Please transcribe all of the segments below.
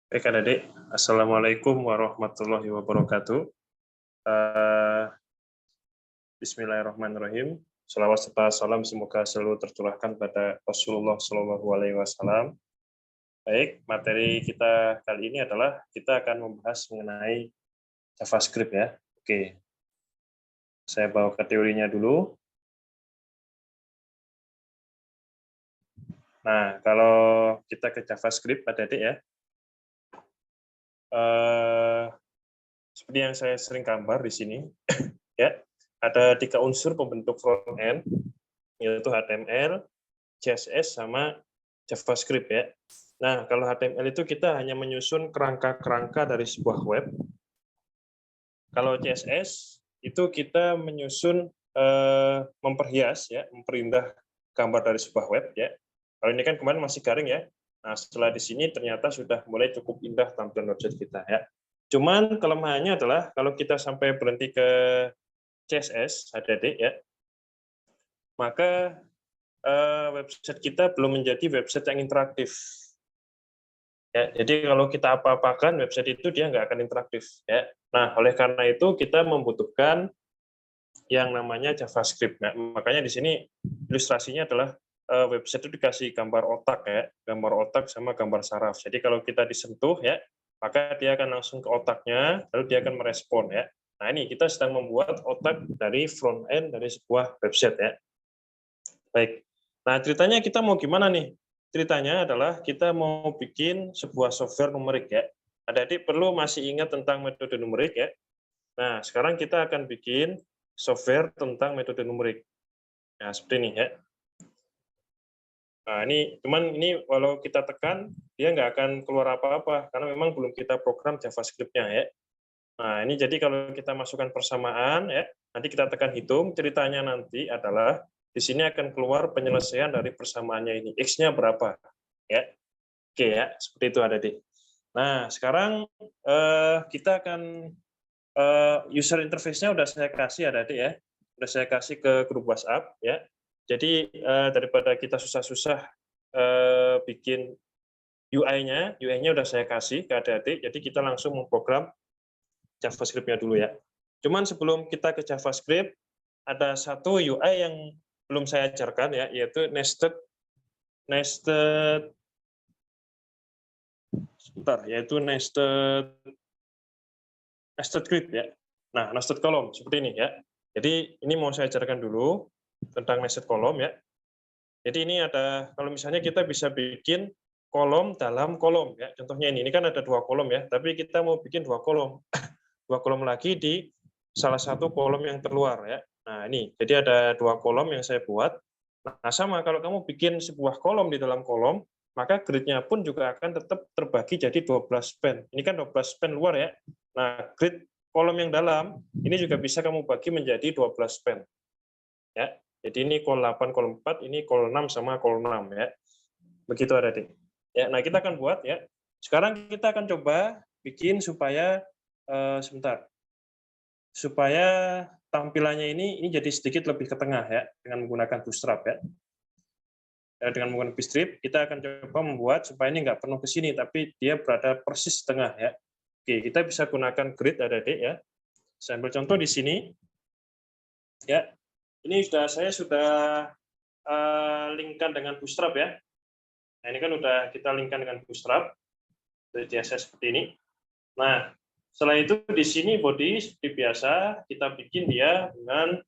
Baik adik-adik, Assalamualaikum warahmatullahi wabarakatuh. Bismillahirrahmanirrahim. Salawat serta salam semoga selalu tercurahkan pada Rasulullah Shallallahu Alaihi Wasallam. Baik, materi kita kali ini adalah kita akan membahas mengenai JavaScript ya. Oke, saya bawa ke teorinya dulu. Nah, kalau kita ke JavaScript adik-adik ya, seperti yang saya sering gambar di sini, ya, ada 3 unsur pembentuk front end, yaitu HTML, CSS, sama JavaScript ya. Nah, kalau HTML itu kita hanya menyusun kerangka-kerangka dari sebuah web. Kalau CSS itu kita menyusun memperhias ya, memperindah gambar dari sebuah web ya. Kalau ini kan kemarin masih garing ya. Nah, setelah di sini ternyata sudah mulai cukup indah tampilan website kita ya. Cuman kelemahannya adalah kalau kita sampai berhenti ke CSS, adik-adik ya, maka website kita belum menjadi website yang interaktif. Ya, jadi kalau kita apa-apakan website itu dia nggak akan interaktif. Ya. Nah, oleh karena itu kita membutuhkan yang namanya JavaScript. Nah, makanya di sini ilustrasinya adalah website itu dikasih gambar otak ya, gambar otak sama gambar saraf. Jadi kalau kita disentuh ya, maka dia akan langsung ke otaknya, lalu dia akan merespon ya. Nah ini kita sedang membuat otak dari front end dari sebuah website ya. Baik. Nah ceritanya kita mau gimana nih? Ceritanya adalah kita mau bikin sebuah software numerik ya. Adik-adik perlu masih ingat tentang metode numerik ya. Nah sekarang kita akan bikin software tentang metode numerik. Nah, seperti ini ya. Nah, ini walau kita tekan, dia nggak akan keluar apa-apa, karena memang belum kita program JavaScript-nya ya. Nah, ini jadi kalau kita masukkan persamaan ya, nanti kita tekan hitung, ceritanya nanti adalah di sini akan keluar penyelesaian dari persamaannya ini. X-nya berapa? Ya. Oke ya, seperti itu ada di. Nah, sekarang kita akan user interface-nya udah saya kasih ada di ya. Udah saya kasih ke grup WhatsApp ya. Jadi daripada kita susah-susah bikin UI-nya udah saya kasih ke adik-adik, jadi kita langsung memprogram JavaScript-nya dulu ya. Cuman sebelum kita ke JavaScript, ada satu UI yang belum saya ajarkan ya, yaitu nested grid ya. Nah, nested column seperti ini ya. Jadi ini mau saya ajarkan dulu tentang nested column ya. Jadi ini ada, kalau misalnya kita bisa bikin kolom dalam kolom ya. Contohnya ini kan ada 2 kolom ya, tapi kita mau bikin 2 kolom. 2 kolom lagi di salah satu kolom yang terluar ya. Nah, ini. Jadi ada 2 kolom yang saya buat. Nah, sama kalau kamu bikin sebuah kolom di dalam kolom, maka grid-nya pun juga akan tetap terbagi jadi 12 span. Ini kan 12 span luar ya. Nah, grid kolom yang dalam ini juga bisa kamu bagi menjadi 12 span. Ya. Jadi ini kol 8, kol 4, ini kol 6 sama kol 6 ya. Begitu ada di. Ya, nah kita akan buat ya. Sekarang kita akan coba bikin supaya supaya tampilannya ini jadi sedikit lebih ke tengah ya dengan menggunakan Bootstrap ya. Dengan menggunakan Bootstrap kita akan coba membuat supaya ini nggak penuh ke sini tapi dia berada persis tengah ya. Oke, kita bisa gunakan grid adik-adik ya. Saya ambil contoh di sini. Ya. Ini saya sudah linkkan dengan Bootstrap ya. Nah, ini kan udah kita linkkan dengan Bootstrap. Dari CSS seperti ini. Nah, setelah itu di sini body seperti biasa kita bikin dia dengan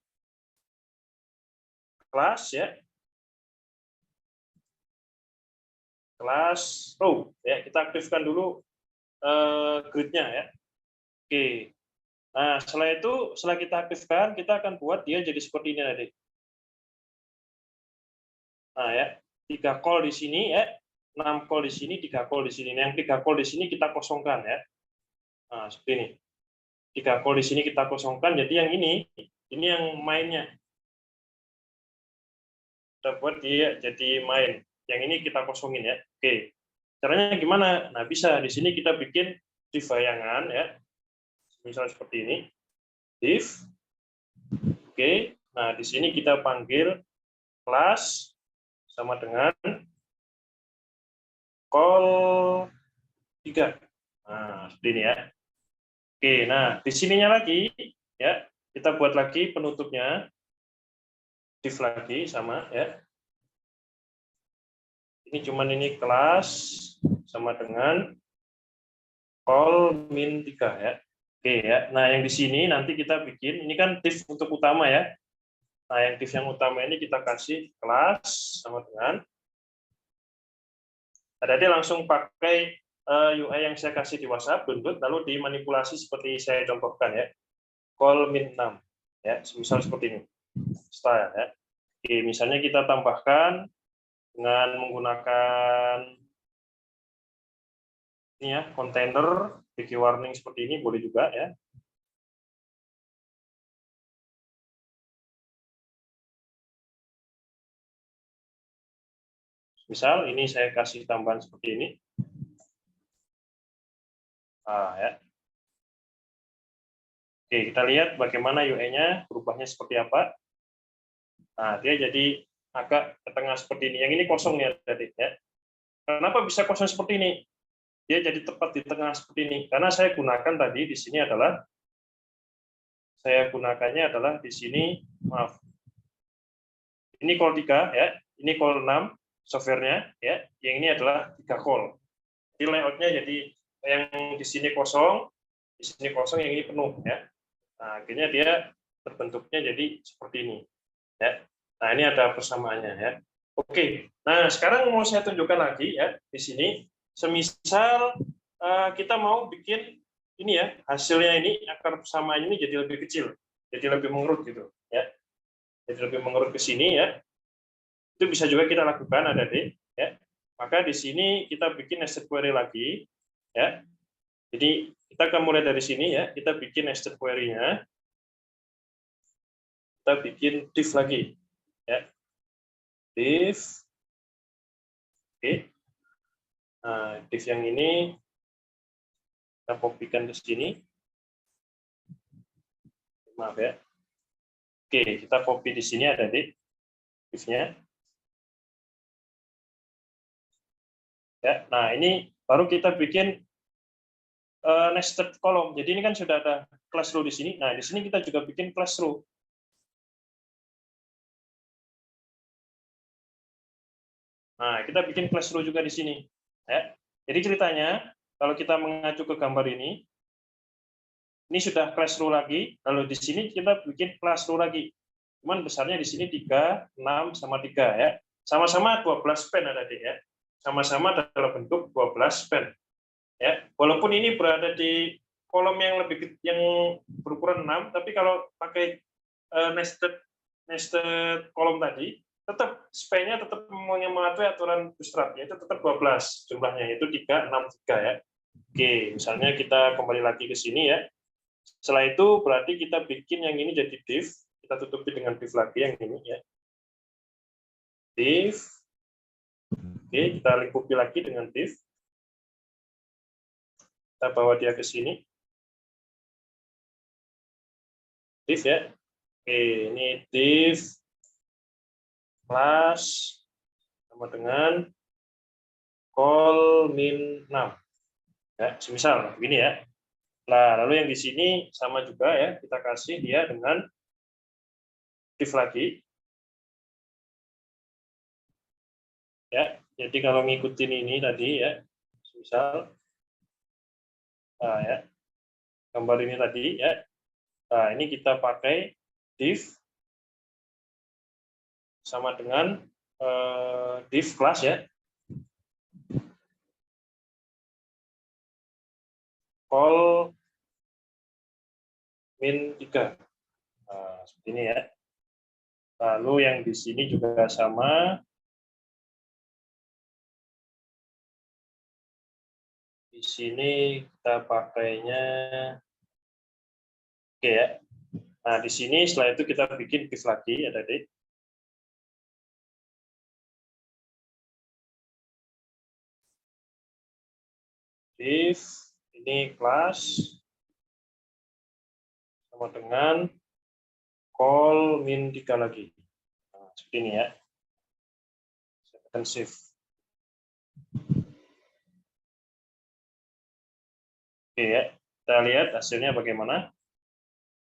kelas ya. Kelas row ya, kita aktifkan dulu grid-nya ya. Oke. Nah, setelah kita aktifkan, kita akan buat dia jadi seperti ini tadi. Nah, ya. 3 call di sini ya. 6 call di sini, 3 call di sini. Nah, yang 3 call di sini kita kosongkan ya. Nah, seperti ini. 3 call di sini kita kosongkan, jadi yang ini yang mainnya. Kita buat dia jadi main. Yang ini kita kosongin ya. Oke. Caranya gimana? Nah, bisa di sini kita bikin div bayangan ya. Misal seperti ini. Div. Oke. Nah, di sini kita panggil kelas sama dengan call 3. seperti ini ya. Oke, nah di sininya lagi ya, kita buat lagi penutupnya, div lagi sama ya. Ini cuman ini kelas sama dengan call min 3 ya. Oke ya. Nah, yang di sini nanti kita bikin, ini kan div untuk utama ya. Nah, yang div yang utama ini kita kasih kelas sama dengan, tadi langsung pakai UI yang saya kasih di WhatsApp, download, lalu dimanipulasi seperti saya contohkan ya. Call min 6 ya, misal seperti ini. Style ya. Oke, misalnya kita tambahkan dengan menggunakan ini ya, kontainer, big warning seperti ini boleh juga ya. Misal ini saya kasih tambahan seperti ini. Nah, ya. Oke, kita lihat bagaimana UI-nya berubahnya seperti apa. Nah, dia jadi agak ke tengah seperti ini. Yang ini kosong ya tadi ya. Kenapa bisa kosong seperti ini? Dia jadi tepat di tengah seperti ini. Karena saya gunakan tadi di sini adalah di sini, maaf. Ini call 3 ya, ini call 6 softwarenya ya. Yang ini adalah 3 call. Jadi layoutnya jadi yang di sini kosong, yang ini penuh ya. Nah, akhirnya dia terbentuknya jadi seperti ini ya. Nah, ini ada persamaannya ya. Oke. Nah, sekarang mau saya tunjukkan lagi ya di sini. Semisal kita mau bikin ini ya, hasilnya ini akar persamaan ini jadi lebih kecil, jadi lebih mengerut gitu ya. Jadi lebih mengerut ke sini ya. Itu bisa juga kita lakukan, ada di ya. Maka di sini kita bikin nested query lagi ya. Jadi kita akan mulai dari sini ya, kita bikin nested query-nya. Kita bikin div lagi ya. Div. Oke. Nah, div yang ini kita kopikan ke sini. Maaf ya. Oke, kita copy di sini ada di div-nya. Ya, nah ini baru kita bikin nested column. Jadi ini kan sudah ada class row di sini. Nah, di sini kita juga bikin class row. Nah, kita bikin class row juga di sini. Ya. Jadi ceritanya, kalau kita mengacu ke gambar ini sudah class row lagi, lalu di sini kita bikin class row lagi. Cuman besarnya di sini 3, 6, sama 3 ya. Sama-sama 12 span ada di ya. Sama-sama dalam bentuk 12 span. Ya, walaupun ini berada di kolom yang berukuran 6, tapi kalau pakai nested kolom tadi, tetap span-nya tetap mematuhi aturan bootstrap, yaitu tetap 12 jumlahnya, yaitu 3, 6, 3 ya. Oke, misalnya kita kembali lagi ke sini ya. Setelah itu berarti kita bikin yang ini jadi div, kita tutupi dengan div lagi yang ini ya. Div. Oke, kita lingkupi lagi dengan div. Kita bawa dia ke sini. Div ya. Oke, ini div kelas sama dengan call min 6. Ya, semisal begini ya. Nah, lalu yang di sini sama juga ya, kita kasih dia dengan div lagi. Ya, jadi kalau ngikutin ini tadi ya, misal nah ya, gambar ini tadi ya. Nah, ini kita pakai div sama dengan div kelas ya. Call min 3. Nah, seperti ini ya. Lalu yang di sini juga sama. Di sini kita pakainya oke ya. Nah, di sini setelah itu kita bikin div lagi ya tadi. Div ini kelas sama dengan call min 3 lagi. Nah, seperti ini ya. Saya tekan save. Oke ya, kita lihat hasilnya bagaimana.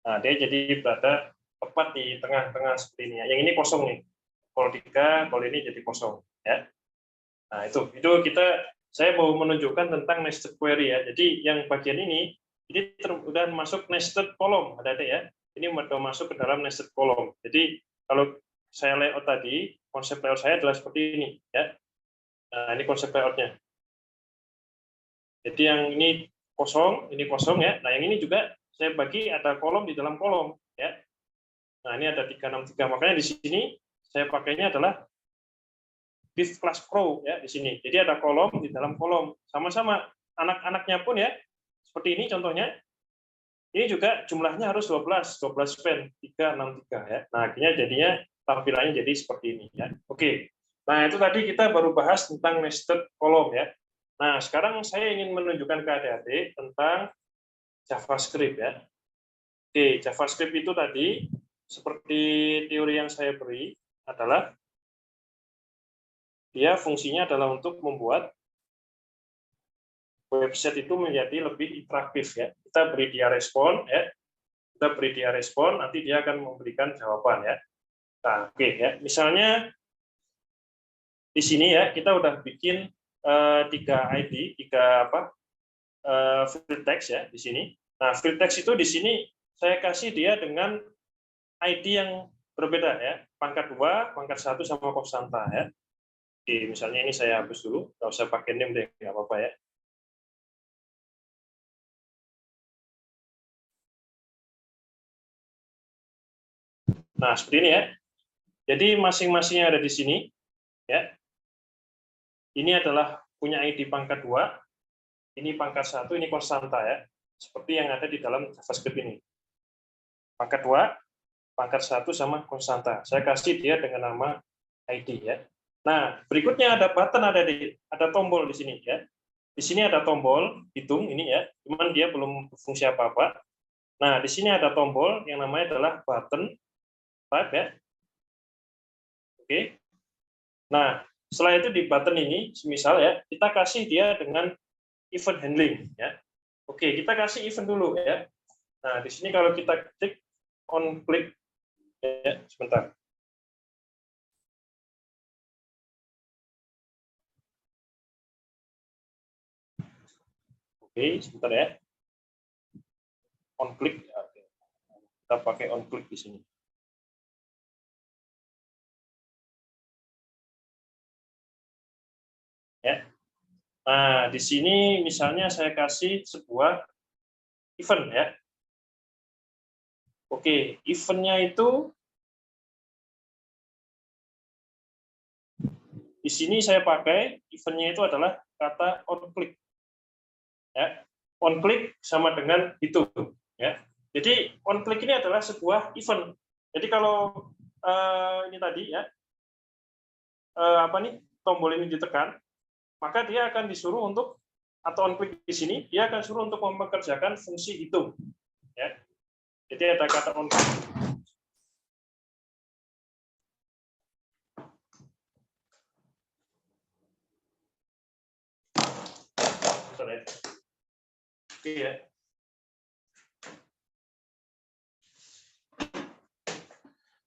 Nah, dia jadi berada tepat di tengah-tengah seperti ini. Yang ini kosong nih. Kol 3, kol ini jadi kosong. Ya. Nah, itu saya mau menunjukkan tentang nested query ya. Jadi yang bagian ini sudah masuk nested column, ada ya. Ini sudah masuk ke dalam nested column. Jadi kalau saya layout tadi, konsep layout saya adalah seperti ini ya. Nah, ini konsep layoutnya. Jadi yang ini kosong ya. Nah, yang ini juga saya bagi ada kolom di dalam kolom ya. Nah, ini ada 363. Makanya di sini saya pakainya adalah div class pro ya di sini. Jadi ada kolom di dalam kolom. Sama-sama anak-anaknya pun ya seperti ini contohnya. Ini juga jumlahnya harus 12 span 363 ya. Nah, akhirnya jadinya tampilannya jadi seperti ini ya. Oke. Nah, itu tadi kita baru bahas tentang nested column ya. Nah, sekarang saya ingin menunjukkan ke adik-adik tentang JavaScript ya. Oke, JavaScript itu tadi seperti teori yang saya beri adalah dia fungsinya adalah untuk membuat website itu menjadi lebih interaktif ya. Kita beri dia respon ya. Kita beri dia respon, nanti dia akan memberikan jawaban ya. Nah, oke ya. Misalnya di sini ya kita udah bikin 3 ID, 3 field text ya di sini. Nah, field text itu di sini saya kasih dia dengan ID yang berbeda ya, pangkat 2, pangkat 1 sama konstanta ya. Oke, misalnya ini saya hapus dulu, nggak usah pakai name deh, nggak apa-apa ya. Nah, seperti ini ya. Jadi masing-masingnya ada di sini ya. Ini adalah punya ID pangkat 2, ini pangkat 1, ini konstanta ya. Seperti yang ada di dalam JavaScript ini. Pangkat 2, pangkat 1 sama konstanta. Saya kasih dia dengan nama ID ya. Nah, berikutnya ada button, ada tombol di sini ya. Di sini ada tombol hitung ini ya, cuman dia belum berfungsi apa-apa. Nah, di sini ada tombol yang namanya adalah button type ya. Oke. Nah, setelah itu di button ini, misal ya, kita kasih dia dengan event handling ya. Oke, kita kasih event dulu ya. Nah, di sini kalau kita klik on click ya, sebentar. Oke, sebentar ya. On click. Oke. Kita pakai on click di sini. Ya. Nah, di sini misalnya saya kasih sebuah event ya. Oke, eventnya itu di sini saya pakai eventnya itu adalah kata on click. Ya, on click sama dengan itu. Ya, jadi on click ini adalah sebuah event. Jadi kalau ini tadi ya, tombol ini ditekan, maka dia akan disuruh untuk atau on click di sini dia akan suruh untuk mempekerjakan fungsi itu. Ya, jadi ada kata on click. Oke ya.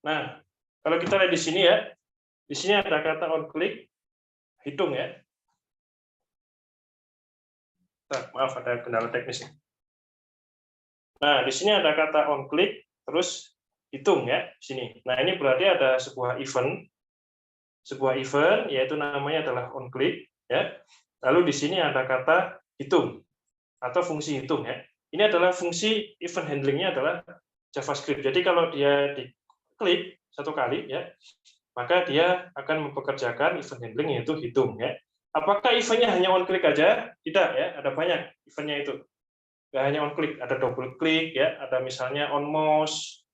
Nah, kalau kita lihat di sini ya, di sini ada kata on click, hitung ya. Maaf, ada kendala teknis. Nah, di sini ada kata on click, terus hitung ya, di sini. Nah, ini berarti ada sebuah event yaitu namanya adalah on click ya. Lalu di sini ada kata hitung atau fungsi hitung ya. Ini adalah fungsi event handlingnya adalah JavaScript. Jadi kalau dia diklik satu kali ya, maka dia akan mempekerjakan event handling yaitu hitung ya. Apakah eventnya hanya on click aja? Tidak ya, ada banyak eventnya itu. Nggak hanya on click, ada double click ya, ada misalnya on mouse,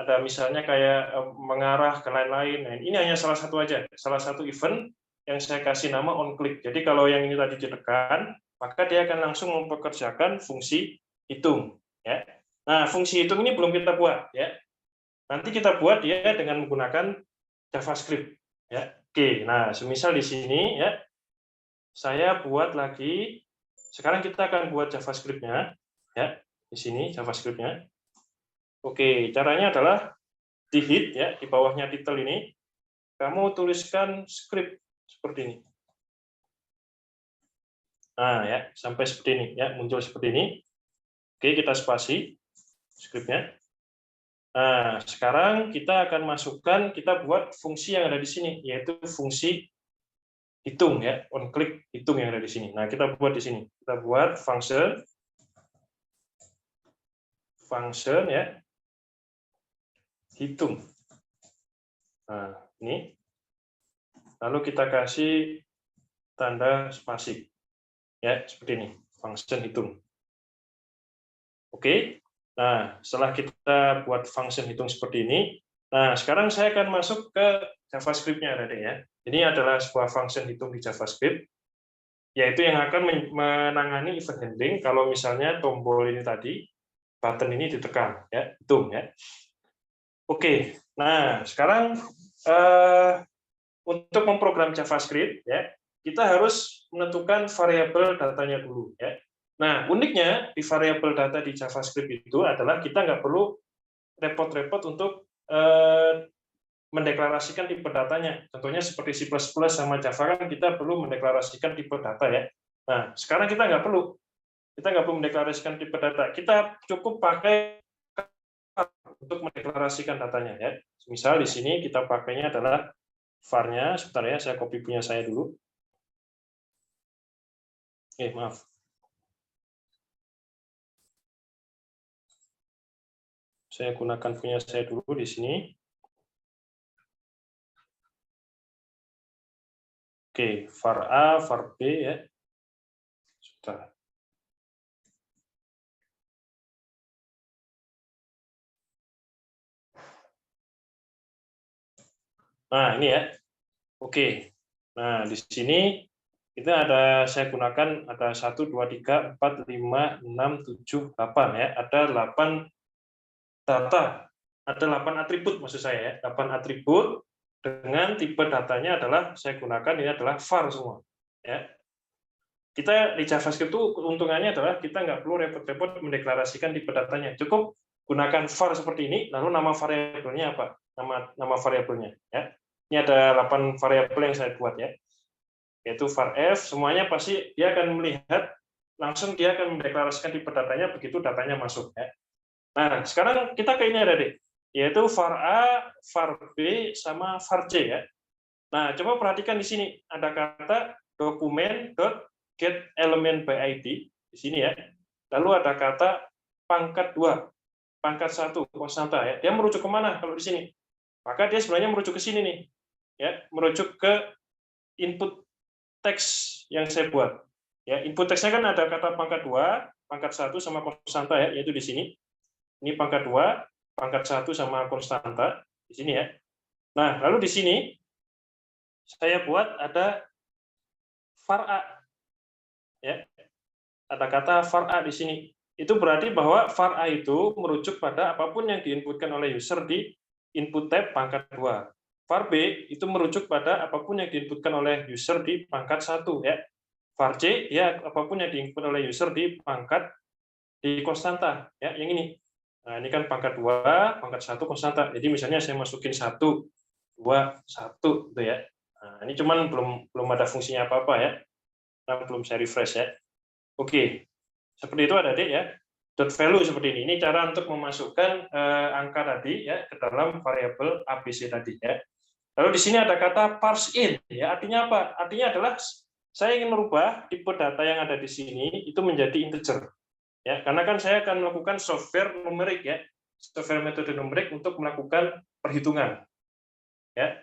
ada misalnya kayak mengarah ke lain-lain. Nah, ini hanya salah satu aja, salah satu event yang saya kasih nama on click. Jadi kalau yang ini tadi ditekan, maka dia akan langsung mempekerjakan fungsi hitung ya. Nah, fungsi hitung ini belum kita buat ya. Nanti kita buat dia dengan menggunakan JavaScript ya. Oke, nah semisal di sini ya saya buat lagi sekarang kita akan buat JavaScript-nya, ya. Di sini JavaScript-nya. Oke, caranya adalah di hit, ya, di bawahnya title ini, kamu tuliskan script seperti ini. Nah, ya, sampai seperti ini, ya, muncul seperti ini. Oke, kita spasi script-nya. Nah, sekarang kita akan masukkan, kita buat fungsi yang ada di sini, yaitu fungsi hitung, ya, on click hitung yang ada di sini. Nah, kita buat di sini. Kita buat function, ya, hitung. Nah, ini. Lalu kita kasih tanda spasi. Ya, seperti ini, function hitung. Oke. Nah, setelah kita buat function hitung seperti ini, nah, sekarang saya akan masuk ke JavaScript-nya tadi, ya. Ini adalah sebuah function hitung di JavaScript, yaitu yang akan menangani event handling kalau misalnya tombol ini tadi, button ini ditekan, ya, hitung, ya. Oke. Nah, sekarang untuk memprogram JavaScript, ya, kita harus menentukan variabel datanya dulu, ya. Nah, uniknya di variabel data di JavaScript itu adalah kita nggak perlu repot-repot untuk mendeklarasikan tipe datanya. Contohnya seperti C++ sama Java kan kita perlu mendeklarasikan tipe data, ya. Nah, sekarang kita nggak perlu. Kita nggak perlu mendeklarasikan tipe data. Kita cukup pakai untuk mendeklarasikan datanya, ya. Misal di sini kita pakainya adalah var-nya, sebentar ya, saya copy punya saya dulu. Maaf. Saya gunakan punya saya dulu di sini. Oke, var A, var B, ya. Sebentar. Nah, ini ya. Oke. Nah, di sini kita ada, saya gunakan ada 1, 2, 3, 4, 5, 6, 7, 8, ya. Ada 8 data. Ada 8 atribut maksud saya, ya. 8 atribut dengan tipe datanya adalah saya gunakan ini adalah var semua, ya. Kita di JavaScript itu keuntungannya adalah kita nggak perlu repot-repot mendeklarasikan tipe datanya. Cukup gunakan var seperti ini, lalu nama variabelnya apa? Nama variabelnya, ya. Ini ada 8 variabel yang saya buat, ya. Yaitu var f, semuanya pasti dia akan melihat, langsung dia akan mendeklarasikan tipe datanya begitu datanya masuk, ya. Nah, sekarang kita ke ini ada deh, yaitu var A, var B, sama var C, ya. Nah, coba perhatikan di sini ada kata document.getElementById di sini, ya. Lalu ada kata pangkat 2, pangkat 1 konstanta, ya. Dia merujuk kemana kalau di sini? Maka dia sebenarnya merujuk ke sini nih, ya, merujuk ke input teks yang saya buat. Ya, input teksnya kan ada kata pangkat 2, pangkat 1 sama konstanta, ya, yaitu di sini. Ini pangkat 2, pangkat 1 sama konstanta di sini, ya. Nah, lalu di sini saya buat ada var A. Ya. Ada kata var A di sini. Itu berarti bahwa var A itu merujuk pada apapun yang diinputkan oleh user di input tab pangkat 2. Var B itu merujuk pada apapun yang diinputkan oleh user di pangkat 1, ya. Var C ya apapun yang diinput oleh user di pangkat di konstanta, ya, yang ini. Nah, ini kan pangkat 2, pangkat 1 konstanta. Jadi misalnya saya masukin 1, 2, 1 gitu, ya. Nah, ini cuman belum ada fungsinya apa-apa, ya. Nah, belum saya refresh, ya. Oke. Seperti itu ada deh, ya. Dot value seperti ini. Ini cara untuk memasukkan angka tadi, ya, ke dalam variabel ABC tadi, ya. Lalu di sini ada kata parse in, ya, artinya apa? Artinya adalah saya ingin merubah tipe data yang ada di sini itu menjadi integer, ya, karena kan saya akan melakukan software numerik, ya, software metode numerik untuk melakukan perhitungan, ya.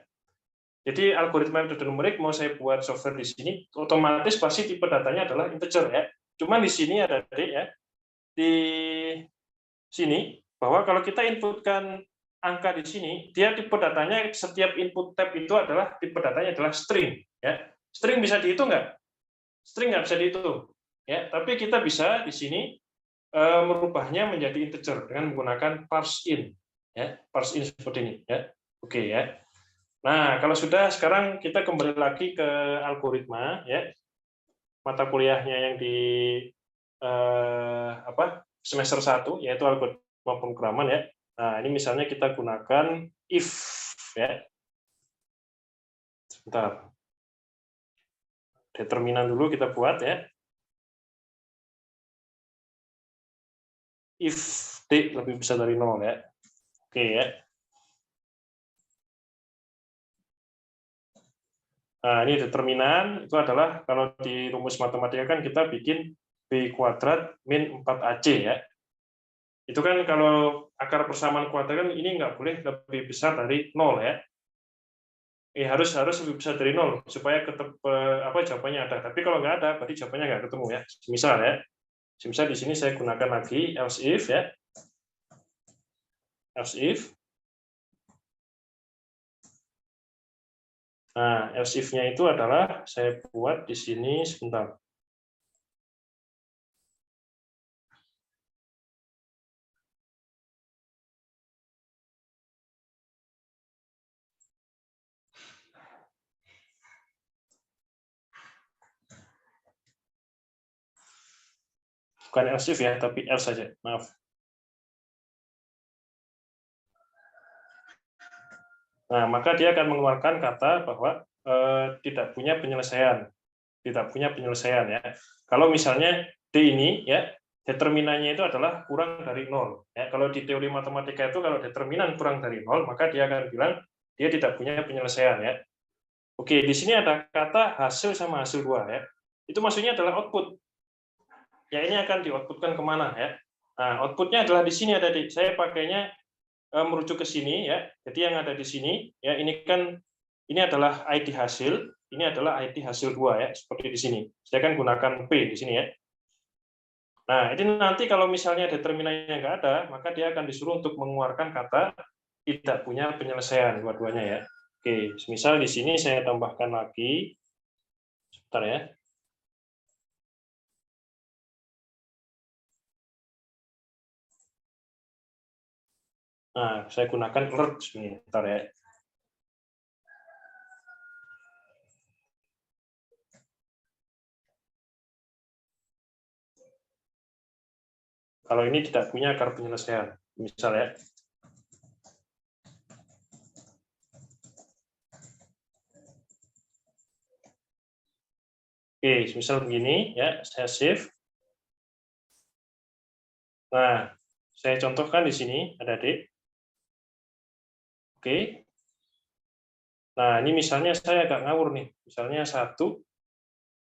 Jadi algoritma metode numerik mau saya buat software di sini, otomatis pasti tipe datanya adalah integer, ya. Cuma di sini ada ya, di sini bahwa kalau kita inputkan angka di sini, dia tipe datanya setiap input tab itu adalah tipe datanya adalah string, ya. String bisa dihitung nggak? String nggak bisa dihitung, ya. Tapi kita bisa di sini merubahnya menjadi integer dengan menggunakan parse in, ya. Parse in seperti ini, ya. Oke, ya. Nah, kalau sudah, sekarang kita kembali lagi ke algoritma, ya. mata kuliahnya yang di semester 1, yaitu algoritma pemrograman ya. Nah, ini misalnya kita gunakan if ya. Sebentar. Determinan dulu kita buat ya. If D lebih besar dari 0 ya. Oke ya. Nah, ini determinan itu adalah kalau di rumus matematika kan kita bikin B kuadrat min 4AC ya. Itu kan kalau akar persamaan kuadrat kan ini nggak boleh lebih besar dari 0 ya. Harus lebih besar dari 0 supaya jawabannya ada. Tapi kalau nggak ada, berarti jawabannya nggak ketemu ya. Misal ya. Misal di sini saya gunakan lagi else if ya. Else if. Nah, else if-nya itu adalah saya buat di sini sebentar. Bukan else if ya, tapi else saja. Maaf. Nah, maka dia akan mengeluarkan kata bahwa tidak punya penyelesaian. Tidak punya penyelesaian ya. Kalau misalnya D ini ya, determinannya itu adalah kurang dari 0. Ya, kalau di teori matematika itu kalau determinan kurang dari 0, maka dia akan bilang dia tidak punya penyelesaian ya. Oke, di sini ada kata hasil sama hasil 2 ya. Itu maksudnya adalah output. Ya, ini akan di-outputkan kemana ya. Nah, outputnya adalah di sini ada di. Saya pakainya merujuk ke sini ya. Jadi yang ada di sini ya, ini adalah ID hasil, ini adalah ID hasil 2 ya, seperti di sini. Saya akan gunakan P di sini ya. Nah, ini nanti kalau misalnya determinannya nggak ada, maka dia akan disuruh untuk mengeluarkan kata tidak punya penyelesaian dua-duanya ya. Oke, misal di sini saya tambahkan lagi, sebentar ya. Nah, saya gunakan alert sini, sebentar ya. Kalau ini tidak punya akar penyelesaian, misalnya. Oke, misal begini ya, saya save. Nah, saya contohkan di sini ada D. Oke. Nah, ini misalnya saya agak ngawur nih. Misalnya 1,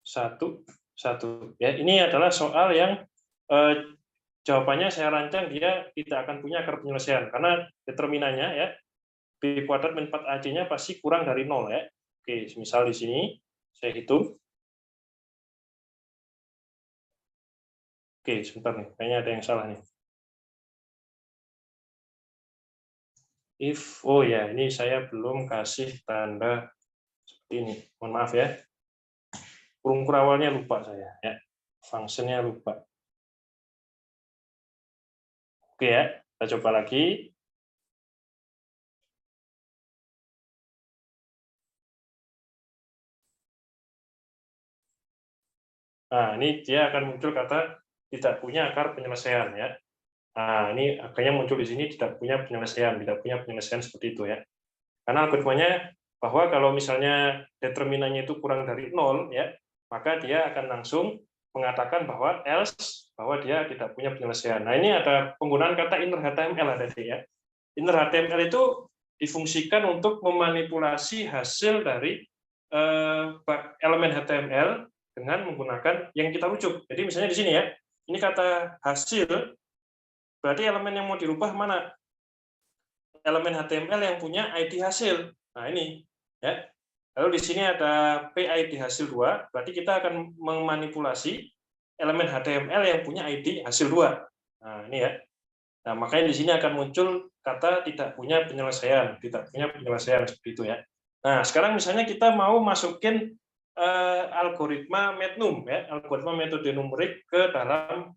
1, 1. Ya, ini adalah soal yang jawabannya saya rancang dia tidak akan punya akar penyelesaian karena determinannya ya B kuadrat min 4AC-nya pasti kurang dari 0 ya. Oke, misal di sini saya hitung. Oke, sebentar nih, kayaknya ada yang salah nih. If, oh ya, ini saya belum kasih tanda seperti ini. Mohon maaf ya. Kurung awalnya lupa saya ya. Fungsinya lupa. Oke ya, kita coba lagi. Nah, ini dia akan muncul kata tidak punya akar penyelesaian ya. Nah, ini akhirnya muncul di sini tidak punya penyelesaian seperti itu ya. Karena algoritmanya bahwa kalau misalnya determinannya itu kurang dari 0 ya, maka dia akan langsung mengatakan bahwa else bahwa dia tidak punya penyelesaian. Nah, ini ada penggunaan kata inner HTML ada ya. Inner HTML itu difungsikan untuk memanipulasi hasil dari elemen HTML dengan menggunakan yang kita rujuk. Jadi misalnya di sini ya, ini kata hasil, berarti elemen yang mau dirubah mana? Elemen HTML yang punya ID hasil. Nah ini, ya. Lalu di sini ada PID hasil 2, berarti kita akan memanipulasi elemen HTML yang punya ID hasil 2. Nah ini ya. Nah makanya di sini akan muncul kata tidak punya penyelesaian, seperti itu ya. Nah sekarang misalnya kita mau masukin algoritma Mednum ya, algoritma metode numerik ke dalam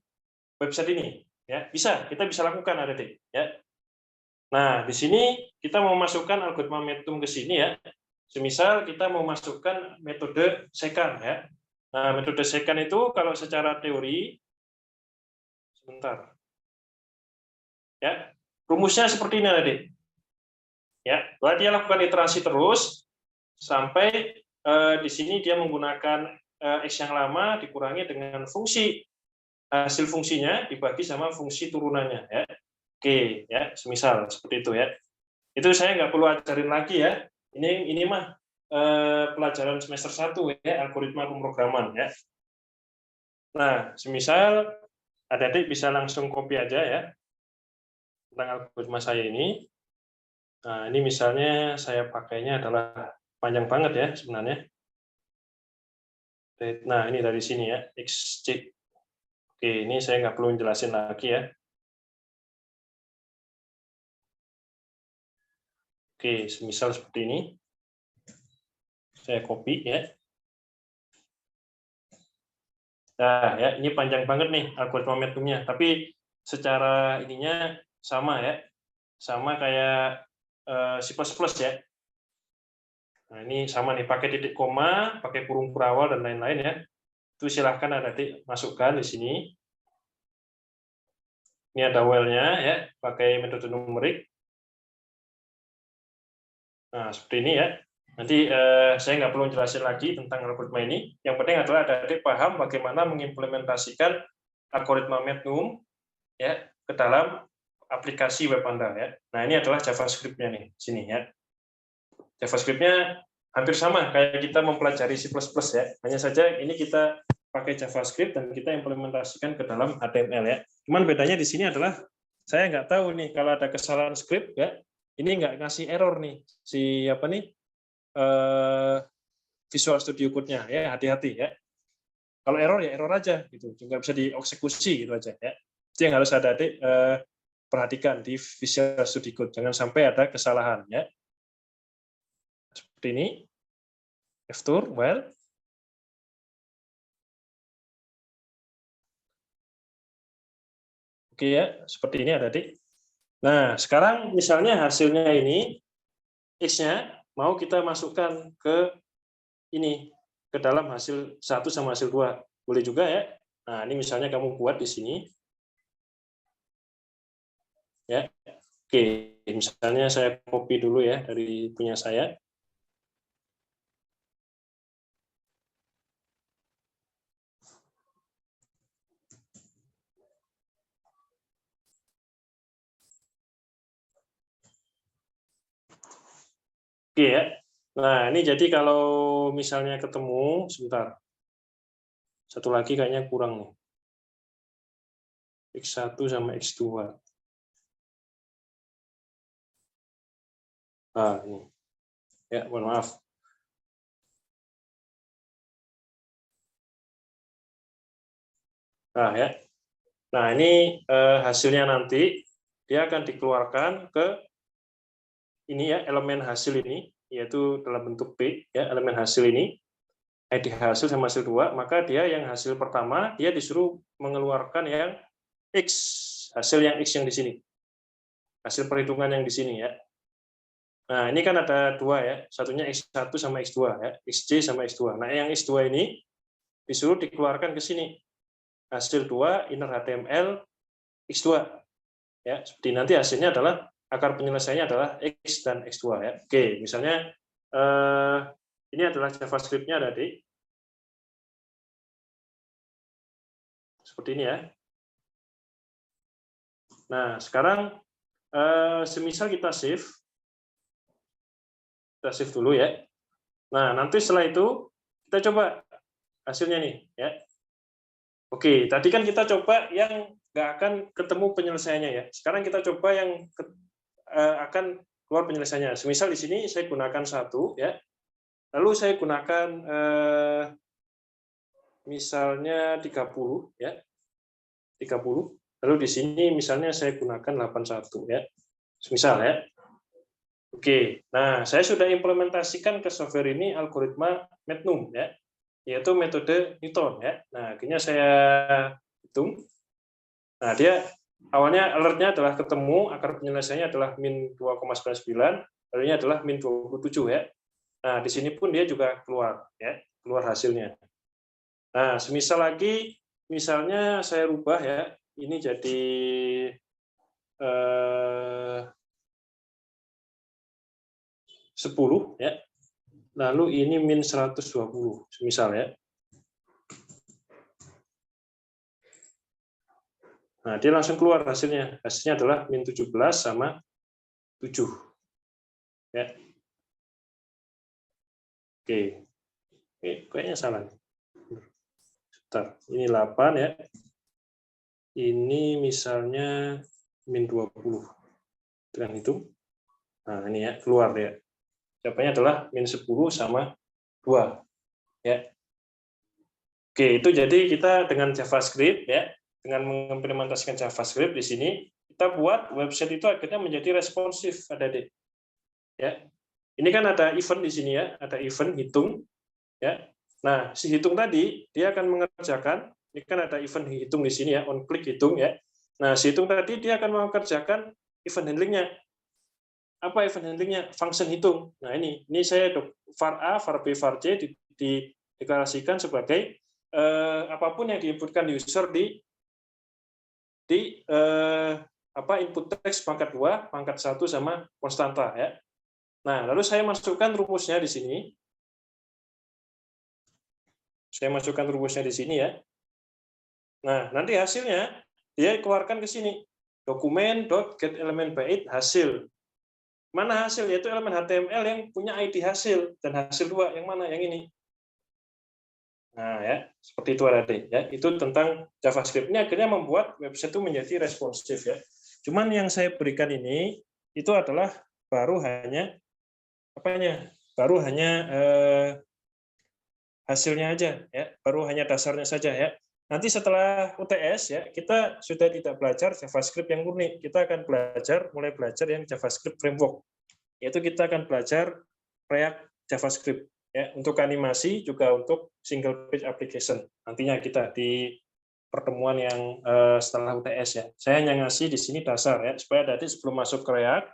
website ini ya, kita bisa lakukan adik-adik ya. Nah di sini kita mau masukkan algoritma Mednum ke sini ya, semisal kita mau masukkan metode secant ya. Nah, metode secant itu kalau secara teori, sebentar. Ya, rumusnya seperti ini tadi. Ya, bahwa dia lakukan iterasi terus sampai di sini dia menggunakan X yang lama dikurangi dengan fungsi hasil fungsinya dibagi sama fungsi turunannya ya. Oke ya, semisal seperti itu ya. Itu saya nggak perlu ajarin lagi ya. Ini mah pelajaran semester 1 ya, algoritma pemrograman ya. Nah, semisal adik-adik bisa langsung copy aja ya tentang algoritma saya ini. Nah, ini misalnya saya pakainya adalah panjang banget ya sebenarnya. Nah, ini dari sini ya, XC. Oke, ini saya nggak perlu jelasin lagi ya. Oke, semisal seperti ini. Saya copy ya. Nah, ya, ini panjang banget nih algoritma MATLAB-nya, tapi secara ininya sama ya. Sama kayak C++ ya. Nah, ini sama nih, pakai titik koma, pakai kurung berawal dan lain-lain ya. Itu silahkan adik masukkan di sini. Ini ada while-nya ya, pakai metode numerik. Nah, seperti ini ya. Nanti saya nggak perlu jelasin lagi tentang algoritma ini. Yang penting adalah adik-adik paham bagaimana mengimplementasikan algoritma MATLAB ya ke dalam aplikasi web Anda ya. Nah, ini adalah JavaScript-nya nih, sini ya. JavaScript-nya hampir sama kayak kita mempelajari C++ ya. Hanya saja ini kita pakai JavaScript dan kita implementasikan ke dalam HTML ya. Cuman bedanya di sini adalah saya nggak tahu nih kalau ada kesalahan script ya. Ini nggak ngasih error nih si apa nih Visual Studio Code-nya ya, hati-hati ya. Kalau error ya error aja gitu, nggak bisa dieksekusi gitu aja ya. Itu yang harus ada adik perhatikan di Visual Studio Code, jangan sampai ada kesalahan ya. Seperti ini, F-tour, well. Oke ya, seperti ini ada adik. Nah, sekarang misalnya hasilnya ini, X-nya mau kita masukkan ke ini, ke dalam hasil 1 sama hasil 2. Boleh juga ya. Nah, ini misalnya kamu buat di sini. Ya. Oke, misalnya saya copy dulu ya dari punya saya. Oke ya. Nah, ini jadi kalau misalnya ketemu, sebentar. Satu lagi kayaknya kurang nih. X1 sama X2. Ah, ini. Ya, mohon maaf. Nah, ya. Nah, ini hasilnya nanti dia akan dikeluarkan ke ini ya, elemen hasil ini, yaitu dalam bentuk P, ya, elemen hasil ini. ID hasil sama hasil 2, maka dia yang hasil pertama, dia disuruh mengeluarkan yang X, hasil yang X yang di sini. Hasil perhitungan yang di sini ya. Nah, ini kan ada 2 ya, satunya X1 sama X2 ya, XJ sama X2. Nah, yang X2 ini disuruh dikeluarkan ke sini. Hasil 2 inner HTML X2. Ya, seperti nanti hasilnya adalah akar penyelesaiannya adalah X dan X2 ya. Oke, misalnya ini adalah JavaScript-nya tadi. Seperti ini ya. Nah, sekarang semisal kita save dulu ya. Nah, nanti setelah itu kita coba hasilnya nih ya. Oke, tadi kan kita coba yang nggak akan ketemu penyelesaiannya ya. Sekarang kita coba yang akan keluar penyelesaiannya. Semisal di sini saya gunakan 1 ya. Lalu saya gunakan misalnya 30 ya. 30. Lalu di sini misalnya saya gunakan 81 ya. Semisal ya. Oke, nah saya sudah implementasikan ke software ini algoritma MATLAB ya, yaitu metode Newton ya. Nah, akhirnya saya hitung. Nah, dia awalnya alertnya adalah ketemu, akar penyelesaiannya adalah min 2,99, lalunya adalah min 27 ya. Nah, di sini pun dia juga keluar ya, keluar hasilnya. Nah, semisal lagi, misalnya saya rubah ya, ini jadi 10 ya. Lalu ini min 120, semisal ya. Nah, dia langsung keluar hasilnya. Hasilnya adalah min 17 sama 7. Ya. Oke. Kayaknya salah. Bentar. Ini 8 ya. Ini misalnya min 20. Dengan hitung. Nah, ini ya, keluar ya. Jawabannya adalah min 10 sama 2. Ya. Oke, itu jadi kita dengan JavaScript ya, dengan mengimplementasikan JavaScript di sini, kita buat website itu akhirnya menjadi responsif, Adik-adik. Ya. Ini kan ada event di sini ya, ada event hitung ya. Nah, si hitung tadi dia akan mengerjakan, ini kan ada event hitung di sini ya, on click hitung ya. Nah, si hitung tadi dia akan mengerjakan event handlingnya. Apa event handlingnya? Function hitung. Nah, ini saya var A, var B, var C dideklarasikan sebagai apapun yang diinputkan user di input text pangkat 2, pangkat 1 sama konstanta ya. Nah, lalu saya masukkan rumusnya di sini. Saya masukkan rumusnya di sini ya. Nah, nanti hasilnya dia keluarkan ke sini. Dokumen.getElementById hasil. Mana hasil? Yaitu elemen HTML yang punya ID hasil. Dan hasil 2 yang mana? Yang ini. Nah, ya, seperti itu ada ya. Itu tentang JavaScript. Ini akhirnya membuat website itu menjadi responsif ya. Cuman yang saya berikan ini itu adalah baru hanya hasilnya aja ya, baru hanya dasarnya saja ya. Nanti setelah UTS ya, kita sudah tidak belajar JavaScript yang murni. Kita akan mulai belajar yang JavaScript framework. Yaitu kita akan belajar React JavaScript ya, untuk animasi juga untuk single page application. Nantinya kita di pertemuan yang setelah UTS ya. Saya hanya ngasih di sini dasar ya, supaya adik sebelum masuk ke React,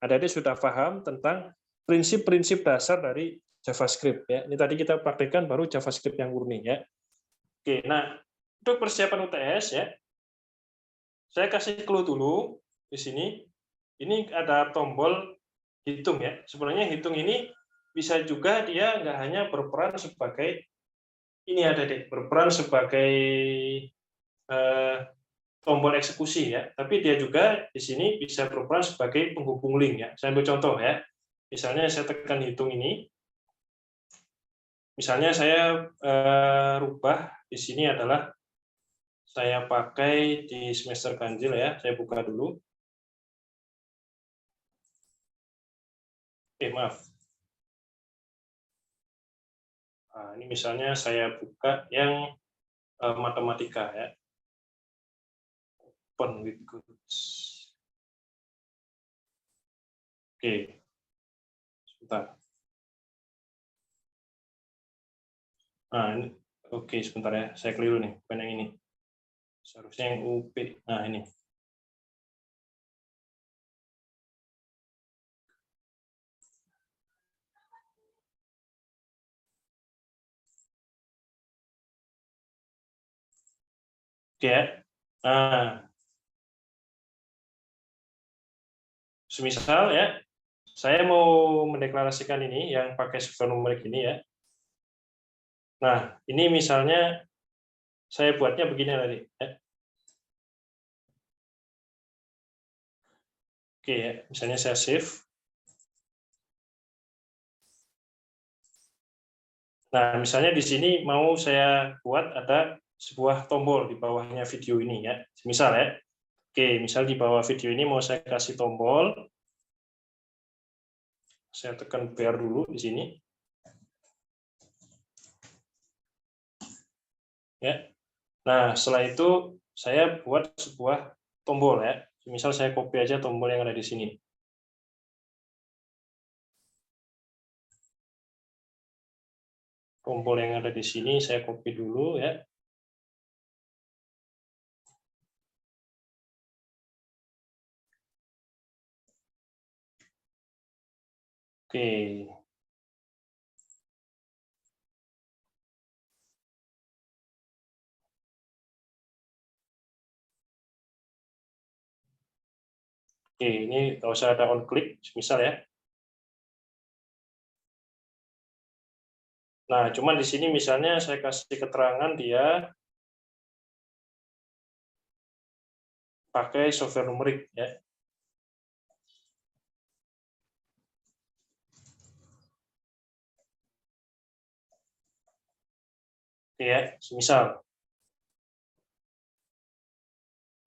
adik sudah paham tentang prinsip-prinsip dasar dari JavaScript ya. Ini tadi kita praktekkan baru JavaScript yang murni ya. Oke, nah untuk persiapan UTS ya, saya kasih clue dulu di sini. Ini ada tombol hitung ya. Sebenarnya hitung ini bisa juga dia nggak hanya berperan sebagai berperan sebagai tombol eksekusi ya, tapi dia juga di sini bisa berperan sebagai penghubung link ya. Saya ambil contoh ya. Misalnya saya tekan hitung ini. Misalnya saya rubah di sini adalah saya pakai di semester ganjil ya. Saya buka dulu. Maaf. Nah, ini misalnya saya buka yang matematika ya. Open with goods. Oke. Sebentar. Nah, ini oke, sebentar ya. Saya keliru nih, bukan yang ini. Seharusnya yang UP. Nah, ini. Oke ya. Nah, semisal ya, saya mau mendeklarasikan ini yang pakai struktur numerik ini ya. Nah, ini misalnya saya buatnya begini tadi. Ya. Oke ya, misalnya saya save. Nah, misalnya di sini mau saya buat ada sebuah tombol di bawahnya video ini ya. Misal ya. Oke, misal di bawah video ini mau saya kasih tombol. Saya tekan BR dulu di sini. Ya. Nah, setelah itu saya buat sebuah tombol ya. Misal saya copy aja tombol yang ada di sini. Tombol yang ada di sini saya copy dulu ya. Oke. Oke, ini nggak usah ada on click, misal ya. Nah, cuman di sini misalnya saya kasih keterangan dia pakai software numerik ya. Oke ya, misal.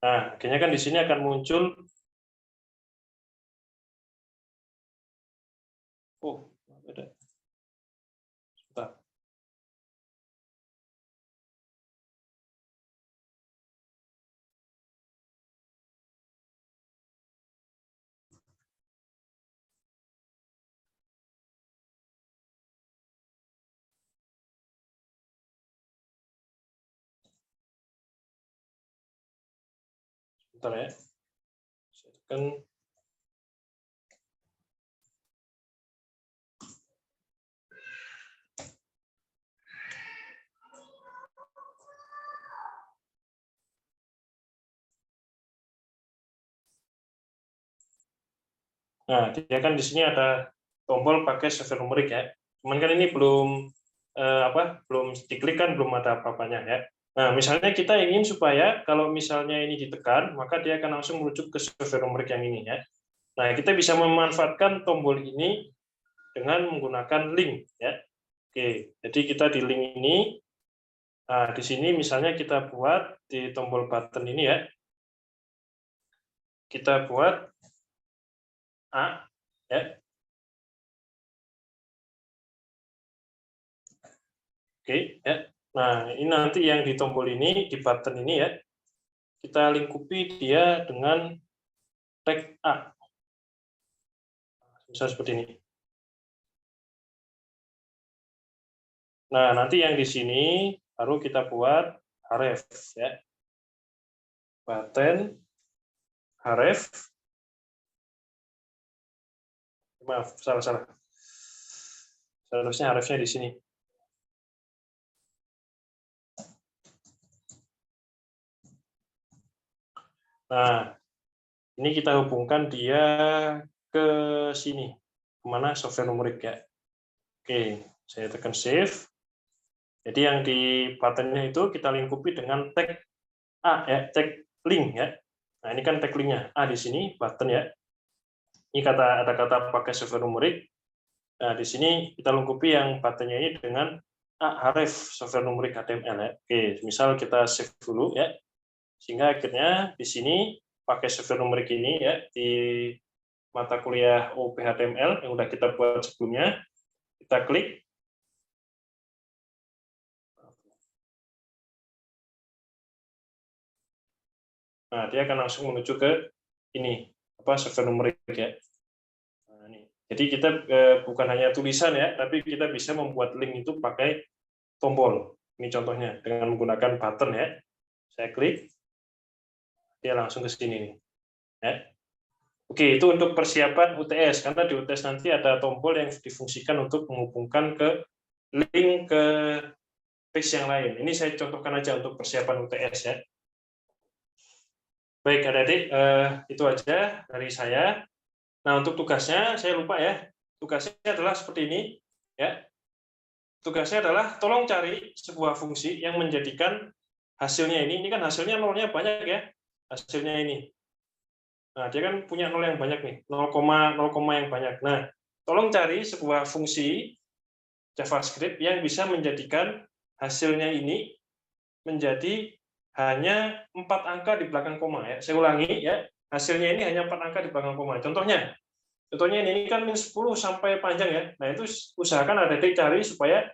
Nah, akhirnya kan di sini akan muncul ada. Sebentar. Sebentar ya. Saya tekan. Nah, dia kan di sini ada tombol pakai software numerik ya. Cuman kan ini belum belum diklik kan belum ada apa-apanya ya. Nah, misalnya kita ingin supaya kalau misalnya ini ditekan, maka dia akan langsung merujuk ke software numerik yang ini ya. Nah, kita bisa memanfaatkan tombol ini dengan menggunakan link ya. Oke, jadi kita di link ini, nah di sini misalnya kita buat di tombol button ini ya, kita buat A ya. Oke ya. Nah, ini nanti yang di tombol ini, di button ini ya, kita lingkupi dia dengan tag A. Misal seperti ini. Nah, nanti yang di sini baru kita buat href ya. Button href. Maaf, salah. Seharusnya hrefnya di sini. Nah, ini kita hubungkan dia ke sini, kemana software numerik ya. Oke, saya tekan save. Jadi yang di buttonnya itu kita lingkupi dengan tag A ya, tag link ya. Nah ini kan tag linknya A di sini button ya. Ini ada kata pakai software numerik. Nah di sini kita lingkupi yang buttonnya ini dengan A href software numerik HTML ya. Oke, misal kita save dulu ya. Sehingga akhirnya di sini pakai software numerik ini ya di mata kuliah OOP HTML yang udah kita buat sebelumnya, kita klik. Nah, dia akan langsung menuju ke ini, software numerik ya. Nah, ini. Jadi kita bukan hanya tulisan ya, tapi kita bisa membuat link itu pakai tombol. Ini contohnya dengan menggunakan button ya. Saya klik, dia langsung ke sini nih. Ya. Oke, itu untuk persiapan UTS, karena di UTS nanti ada tombol yang difungsikan untuk menghubungkan ke link ke page yang lain. Ini saya contohkan aja untuk persiapan UTS ya. Baik, adik-adik, itu aja dari saya. Nah, untuk tugasnya, saya lupa ya. Tugasnya adalah seperti ini. Ya. Tugasnya adalah tolong cari sebuah fungsi yang menjadikan hasilnya ini. Ini kan hasilnya nolnya banyak ya. Hasilnya ini. Nah, dia kan punya nol yang banyak nih. 0, yang banyak. Nah, tolong cari sebuah fungsi JavaScript yang bisa menjadikan hasilnya ini menjadi hanya 4 angka di belakang koma ya. Saya ulangi ya, hasilnya ini hanya 4 angka di belakang koma. Contohnya ini kan min 10 sampai panjang ya. Nah, itu usahakan adik-adik cari supaya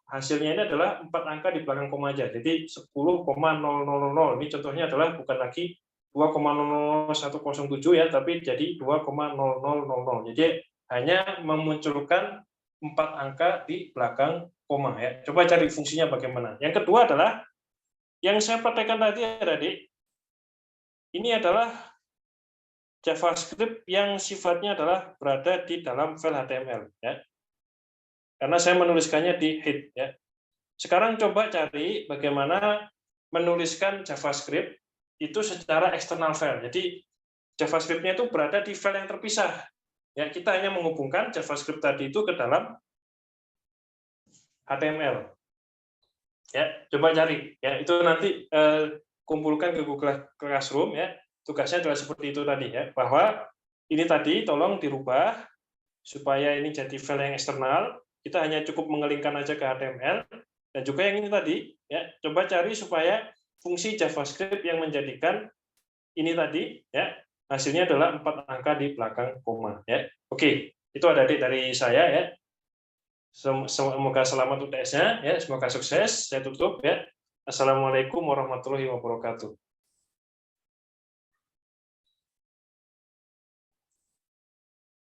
hasilnya ini adalah 4 angka di belakang koma aja. Jadi 10,0000. Ini contohnya adalah bukan lagi 2,000107 ya, tapi jadi 2,0000. Jadi hanya memunculkan 4 angka di belakang koma ya. Coba cari fungsinya bagaimana. Yang kedua adalah yang saya praktekkan tadi adik, ini adalah JavaScript yang sifatnya adalah berada di dalam file HTML ya. Karena saya menuliskannya di head ya. Sekarang coba cari bagaimana menuliskan JavaScript itu secara eksternal file. Jadi JavaScript-nya itu berada di file yang terpisah. Ya, kita hanya menghubungkan JavaScript tadi itu ke dalam HTML. Ya, coba cari. Ya, itu nanti kumpulkan ke Google Classroom. Ya, tugasnya adalah seperti itu tadi. Ya, bahwa ini tadi tolong dirubah supaya ini jadi file yang eksternal. Kita hanya cukup mengelingkan aja ke HTML. Dan juga yang ini tadi, ya, coba cari supaya fungsi JavaScript yang menjadikan ini tadi, ya, hasilnya adalah 4 angka di belakang koma. Ya, oke, itu ada dari saya. Ya, semoga selamat UTS-nya. Ya, semoga sukses. Saya tutup. Ya, assalamualaikum warahmatullahi wabarakatuh.